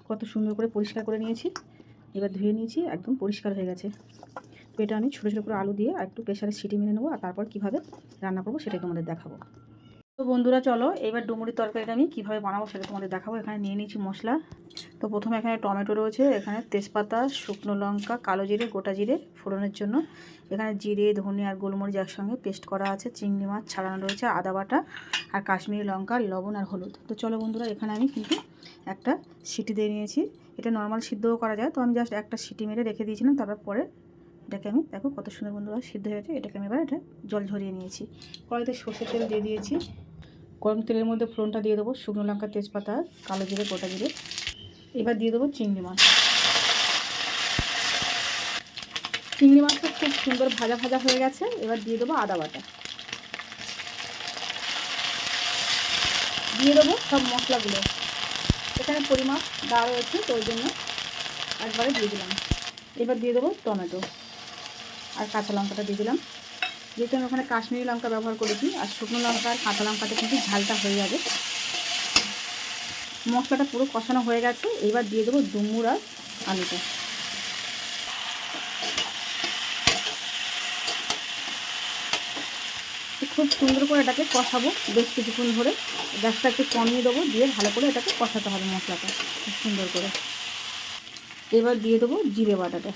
কত সুন্দর করে পরিষ্কার করে নিয়েছি। এবার ধুয়ে নিয়েছি, একদম পরিষ্কার হয়ে গেছে। তো এটা আমি ছোটো ছোটো করে আলু দিয়ে আর একটু প্রেশারে সিটি মেরে নেবো, আর তারপর কীভাবে রান্না করবো সেটাই তোমাদের দেখাবো। তো বন্ধুরা চলো এবার ডুমুরির তরকারিটা আমি কীভাবে বানাবো সেটা তোমাদের দেখাবো। এখানে নিয়ে নিয়েছি মশলা। তো প্রথমে এখানে টমেটো রয়েছে, এখানে তেজপাতা, শুকনো লঙ্কা, কালো জিরে, গোটা জিরে ফোড়নের জন্য। এখানে জিরে, ধনে আর গোলমরিচ একসঙ্গে পেস্ট করা আছে। চিংড়ি মাছ ছাড়ানো রয়েছে, আদা বাটা আর কাশ্মীরি লঙ্কা, লবণ আর হলুদ। তো চলো বন্ধুরা, এখানে আমি কিন্তু একটা সিটি দিয়ে নিয়েছি। এটা নর্মাল সিদ্ধও করা যায়, তো আমি জাস্ট একটা সিটি মেরে রেখে দিয়েছিলাম। তারপর পরে এটাকে আমি দেখো কত সুন্দর বন্ধুরা সিদ্ধ হয়ে গেছে। এটাকে আমি এবার এটা জল ঝরিয়ে নিয়েছি। কড়াইতে সর্ষের তেল দিয়ে দিয়েছি। গরম তেলের মধ্যে ফোড়নটা দিয়ে দেবো শুকনো লঙ্কা, তেজপাতা, কালো জিরে, গোটা জিরে। এবার দিয়ে দেবো চিংড়ি মাছ। চিংড়ি মাছটা খুব সুন্দর ভাজা ভাজা হয়ে গেছে। এবার দিয়ে দেবো আদা বাটা, দিয়ে দেবো সব মশলাগুলো। এখানে পরিমাপ দেওয়া রয়েছে, তো ওই জন্য একবারে দিয়ে দিলাম। এবার দিয়ে দেবো টমেটো আর কাঁচা লঙ্কাটা দিয়ে দিলাম। যেহেতু আমি ওখানে কাশ্মীরি লঙ্কা ব্যবহার করেছি, আর শুকনো লঙ্কা আর কাঁচা লঙ্কাতে কিন্তু ঝালটা হয়ে যাবে। মশলাটা পুরো কষানো হয়ে গেছে। এবার দিয়ে দেবো ডুমুর আর আলুটা। খুব সুন্দর করে এটাকে কষাবো বেশ কিছুক্ষণ ধরে। গ্যাসটা একটু কমিয়ে দেবো, দিয়ে ভালো করে এটাকে কষাতে হবে মশলাটা খুব সুন্দর করে। এবার দিয়ে দেবো জিরে বাটাটা।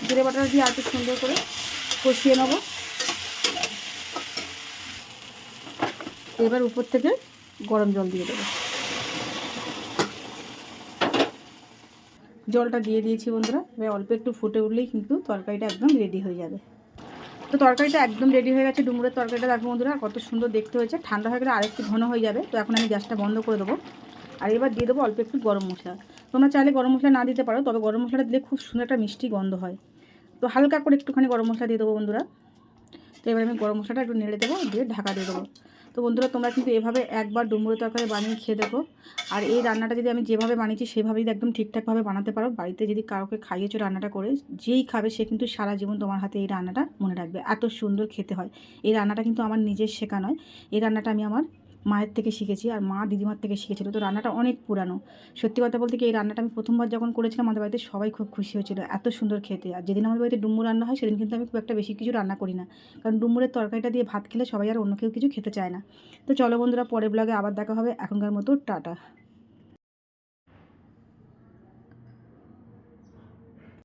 জিরে বাটাটা দিয়ে আর একটু সুন্দর করে কষিয়ে নেবো। এবার উপর থেকে গরম জল দিয়ে দেবো। জলটা দিয়ে দিয়েছি বন্ধুরা। এবার অল্প একটু ফুটে উঠলেই কিন্তু তরকারিটা একদম রেডি হয়ে যাবে। তো তরকারিটা একদম রেডি হয়ে গেছে। ডুমুরের তরকারিটা দেখো বন্ধুরা কত সুন্দর দেখতে হয়েছে। ঠান্ডা হয়ে গেলে আরেকটু ঘন হয়ে যাবে। তো এখন আমি গ্যাসটা বন্ধ করে দেবো। আর এবার দিয়ে দেবো অল্প একটু গরম মশলা। তোমরা চাইলে গরম মশলা না দিতে পারো, তবে গরম মশলাটা দিলে খুব সুন্দর একটা মিষ্টি গন্ধ হয়। তো হালকা করে একটুখানি গরম মশলা দিয়ে দেবো বন্ধুরা। তো এবার আমি গরম মশলাটা একটু নেড়ে দেবো, দিয়ে ঢাকা দিয়ে দেবো। তো বন্ধুরা তোমরা কিন্তু এভাবে একবার ডুমুরের তরকারি বানিয়ে খেয়ে দেখো। আর এই রান্নাটা যদি আমি যেভাবে বানিয়েছি সেভাবেই একদম ঠিকঠাকভাবে বানাতে পারো, বাড়িতে যদি কাউকে খাইয়েছো রান্নাটা করে, যেই খাবে সে কিন্তু সারা জীবন তোমার হাতে এই রান্নাটা মনে রাখবে। এত সুন্দর খেতে হয়। এই রান্নাটা কিন্তু আমার নিজের শেখা নয়। এই রান্নাটা আমি আমার মায়ের থেকে শিখেছি, আর মা দিদিমার থেকে শিখেছিল। তো রান্নাটা অনেক পুরানো। সত্যি কথা বলতে কি, এই রান্নাটা আমি প্রথমবার যখন করেছিলাম আমাদের বাড়িতে সবাই খুব খুশি হয়েছিল, এত সুন্দর খেতে। আর যেদিন আমাদের বাড়িতে ডুমুর রান্না হয় সেদিন কিন্তু আমি খুব একটা বেশি কিছু রান্না করি না, কারণ ডুমুরের তরকারিটা দিয়ে ভাত খেলে সবাই আর অন্য কেউ কিছু খেতে চায় না। তো চলো বন্ধুরা, পরের ব্লগে আবার দেখা হবে। এখনকার মতো টাটা।